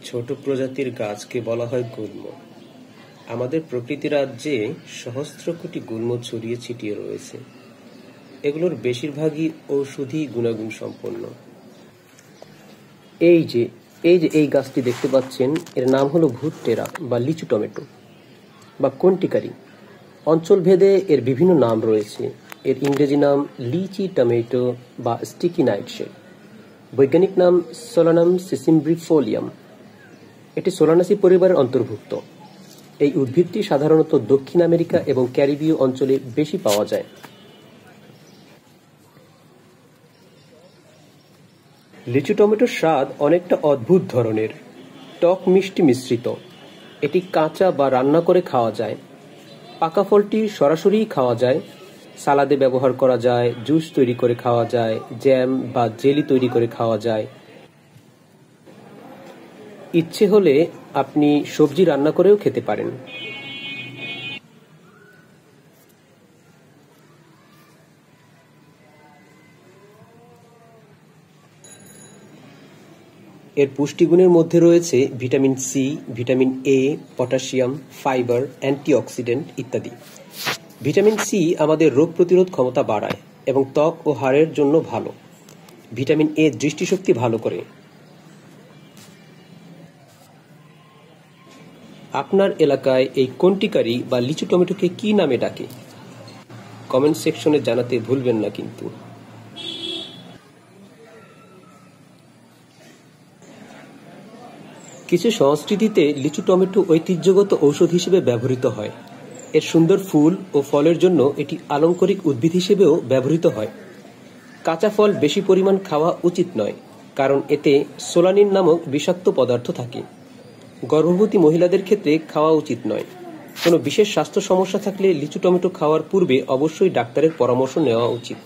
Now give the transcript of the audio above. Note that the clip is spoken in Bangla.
ছোট প্রজাতির গাছকে বলা হয় গুল্ম। আমাদের প্রকৃতি রাজ্যে সহস্র কোটি গুল্ম ছড়িয়ে ছিটিয়ে রয়েছে। এগুলোর বেশিরভাগই ঔষধি গুণাগুণ সম্পন্ন। এই যে এই গাছটি দেখতে পাচ্ছেন, এর নাম হলো ভুট্টেরা বা লিচু টমেটো বা কন্টিকারি। অঞ্চলভেদে এর বিভিন্ন নাম রয়েছে। এর ইংরেজি নাম লিচি টমেটো বা স্টিকি নাইটশেড। বৈজ্ঞানিক নাম সোলানাম সিসিমব্রিফোলিয়াম। এটি সোলানাসি পরিবারের অন্তর্ভুক্ত। এই উদ্ভিদটি সাধারণত দক্ষিণ আমেরিকা এবং ক্যারিবীয় অঞ্চলে বেশি পাওয়া যায়। লিচু টমেটোর স্বাদ অনেকটা অদ্ভুত ধরনের, টক মিষ্টি মিশ্রিত। এটি কাঁচা বা রান্না করে খাওয়া যায়। পাকা ফলটি সরাসরি খাওয়া যায়, সালাদে ব্যবহার করা যায়, জুস তৈরি করে খাওয়া যায়, জ্যাম বা জেলি তৈরি করে খাওয়া যায়। ইচ্ছে হলে আপনি সবজি রান্না করেও খেতে পারেন। এর পুষ্টিগুণের মধ্যে রয়েছে vitamin C, vitamin A, potassium, fibre, antioxidant ইত্যাদি। ভিটামিন সি আমাদের রোগ প্রতিরোধ ক্ষমতা বাড়ায় এবং ত্বক ও হাড়ের জন্য ভালো। ভিটামিন এ দৃষ্টিশক্তি ভালো করে। আপনার এলাকায় এই কন্টিকারি বা লিচু টমেটোকে কি নামে ডাকে? কমেন্ট সেকশনে জানাতে ভুলবেন না কিন্তু। কিছু সংস্কৃতিতে লিচু টমেটো ঐতিহ্যগত ঔষধ হিসেবে ব্যবহৃত হয়। এর সুন্দর ফুল ও ফলের জন্য এটি আলংকরিক উদ্ভিদ হিসেবেও ব্যবহৃত হয়। কাঁচা ফল বেশি পরিমাণ খাওয়া উচিত নয়, কারণ এতে সোলানিন নামক বিষাক্ত পদার্থ থাকে। গর্ভবতী মহিলাদের ক্ষেত্রে খাওয়া উচিত নয়। কোনো বিশেষ স্বাস্থ্য সমস্যা থাকলে লিচু টমেটো খাওয়ার পূর্বে অবশ্যই ডাক্তারের পরামর্শ নেওয়া উচিত।